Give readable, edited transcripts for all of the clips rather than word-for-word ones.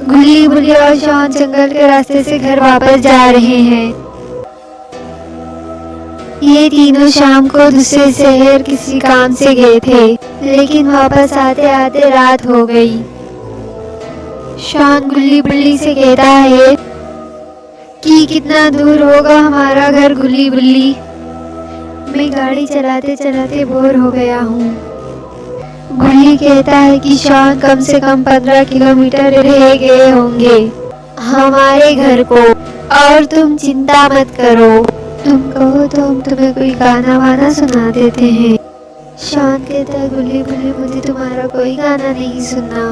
गुल्ली बुल्ली और शॉन जंगल के रास्ते से घर वापस जा रहे हैं। ये तीनों शाम को दूसरे शहर किसी काम से गए थे, लेकिन वापस आते आते रात हो गई। शॉन गुल्ली बुल्ली से कहता है कि कितना दूर होगा हमारा घर गुल्ली बुल्ली। मैं गाड़ी चलाते चलाते बोर हो गया हूँ। गुल्ली कहता है कि शॉन कम से कम 15 किलोमीटर रह गए होंगे हमारे घर को, और तुम चिंता मत करो, तुम कहो तो हम तुम्हें कोई गाना वाना सुना देते हैं। शॉन कहता है गुल्ली बुल्ली मुझे तुम्हारा कोई गाना नहीं सुनना,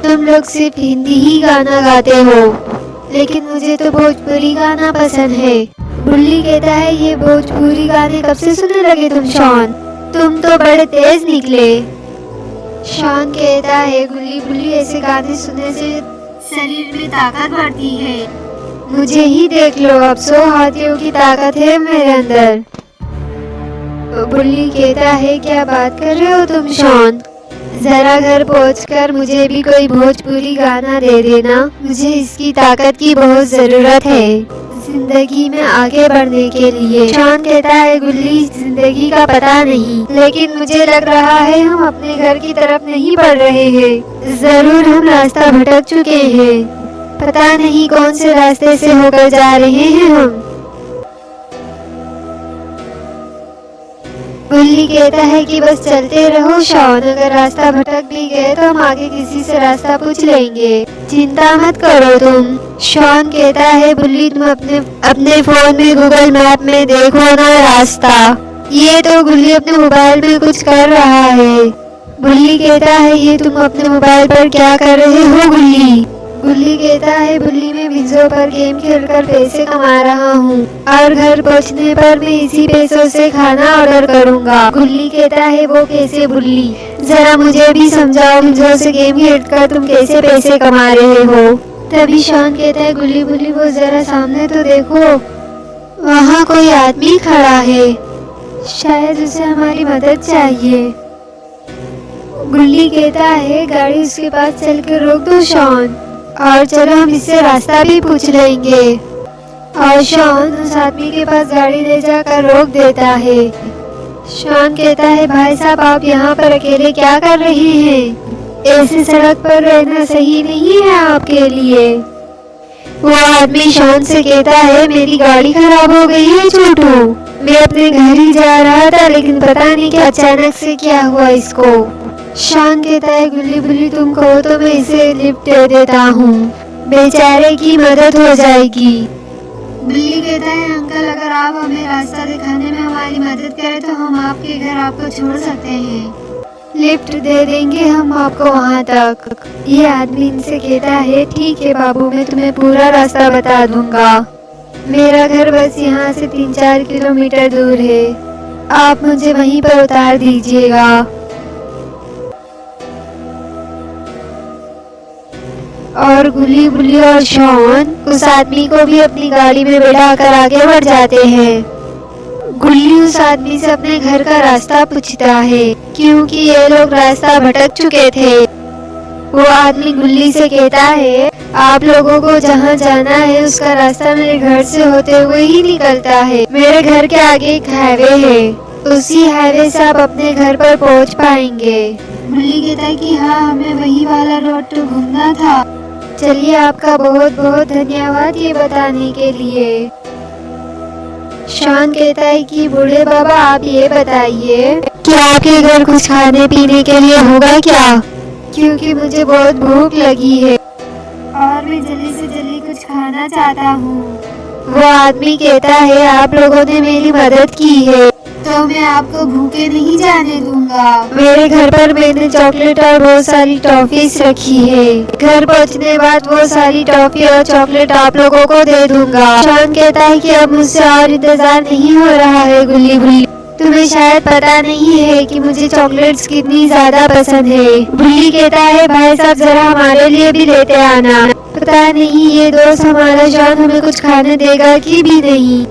तुम लोग सिर्फ हिंदी ही गाना गाते हो, लेकिन मुझे तो भोजपुरी गाना पसंद है। गुल्ली कहता है ये भोजपुरी गाने कब से सुनने लगे तुम शॉन, तुम तो बड़े तेज निकले। शॉन कहता है गुल्ली बुल्ली ऐसे गाने सुनने से शरीर में ताकत बढ़ती है, मुझे ही देख लो, अब 100 हाथियों की ताकत है मेरे अंदर। गुल्ली कहता है क्या बात कर रहे हो तुम शॉन, जरा घर पहुंचकर मुझे भी कोई भोजपुरी गाना दे देना, मुझे इसकी ताकत की बहुत जरूरत है जिंदगी में आगे बढ़ने के लिए। शॉन कहता है गुल्ली जिंदगी का पता नहीं, लेकिन मुझे लग रहा है हम अपने घर की तरफ नहीं बढ़ रहे हैं, जरूर हम रास्ता भटक चुके हैं, पता नहीं कौन से रास्ते से होकर जा रहे हैं हम। गुल्ली कहता है कि बस चलते रहो शॉन, अगर रास्ता भटक भी गए तो हम आगे किसी से रास्ता पूछ लेंगे, चिंता मत करो तुम। शॉन कहता है गुल्ली तुम अपने फोन में गूगल मैप में देखो ना रास्ता। ये तो गुल्ली अपने मोबाइल में कुछ कर रहा है। गुल्ली कहता है ये तुम अपने मोबाइल पर क्या कर रहे हो गुल्ली। गुल्ली कहता है गुल्ली में विंडो पर गेम खेलकर पैसे कमा रहा हूँ, और घर पहुँचने पर मैं इसी पैसों से खाना ऑर्डर करूँगा। गुल्ली कहता है वो कैसे गुल्ली, जरा मुझे भी समझाओ, विंडो से गेम खेलकर तुम कैसे पैसे कमा रहे हो। तभी शॉन कहता है गुल्ली बुल्ली वो जरा सामने तो देखो, वहाँ कोई आदमी खड़ा है, शायद उसे हमारी मदद चाहिए। गुल्ली कहता है गाड़ी उसके पास चल कर रोक दो शॉन, और चलो हम इससे रास्ता भी पूछ लेंगे। और शॉन उस आदमी के पास गाड़ी ले जाकर रोक देता है। शॉन कहता है भाई साहब आप यहाँ पर अकेले क्या कर रहे हैं, ऐसे सड़क पर रहना सही नहीं है आपके लिए। वो आदमी शॉन से कहता है मेरी गाड़ी खराब हो गई है छोटू, मैं अपने घर ही जा रहा था, लेकिन पता नहीं क्या अचानक से क्या हुआ इसको। शॉन कहता है गुल्ली बुल्ली तुम कहो तो मैं इसे लिफ्ट दे देता हूँ, बेचारे की मदद हो जाएगी। गुल्ली कहता है अंकल अगर आप हमें रास्ता दिखाने में हमारी मदद करें तो हम आपके घर आपको छोड़ सकते हैं, लिफ्ट दे देंगे हम आपको वहाँ तक। ये आदमी इनसे कहता है ठीक है बाबू मैं तुम्हें पूरा रास्ता बता दूंगा, मेरा घर बस यहाँ से 3-4 किलोमीटर दूर है, आप मुझे वहीं पर उतार दीजिएगा। और गुल्ली बुल्ली और शॉन उस आदमी को भी अपनी गाड़ी में बैठाकर आगे बढ़ जाते हैं। गुल्ली उस आदमी से अपने घर का रास्ता पूछता है, क्योंकि ये लोग रास्ता भटक चुके थे। वो आदमी गुल्ली से कहता है आप लोगों को जहाँ जाना है उसका रास्ता मेरे घर से होते हुए ही निकलता है, मेरे घर के आगे एक हाईवे है, उसी हाईवे से आप अपने घर पर पहुँच पाएंगे। गुल्ली कहता है कि हाँ हमें वही वाला रोड तो घूमना था। चलिए आपका बहुत बहुत धन्यवाद ये बताने के लिए। शॉन कहता है कि बूढ़े बाबा आप ये बताइए कि आपके घर कुछ खाने पीने के लिए होगा क्या, क्योंकि मुझे बहुत भूख लगी है और मैं जल्दी से जल्दी कुछ खाना चाहता हूँ। वो आदमी कहता है आप लोगों ने मेरी मदद की है तो मैं आपको भूखे नहीं जाने दूंगा, मेरे घर पर मैंने चॉकलेट और बहुत सारी टॉफीज रखी है, घर पहुंचने बाद वो सारी टॉफी और चॉकलेट आप लोगों को दे दूंगा। शॉन कहता है कि अब मुझसे और इंतजार नहीं हो रहा है गुल्ली बुल्ली, तुम्हें शायद पता नहीं है कि मुझे चॉकलेट्स कितनी ज्यादा पसंद है। बुल्ली कहता है भाई साहब जरा हमारे लिए भी लेते आना, पता नहीं ये दोस्त हमारा शॉन हमें कुछ खाने देगा कि भी नहीं।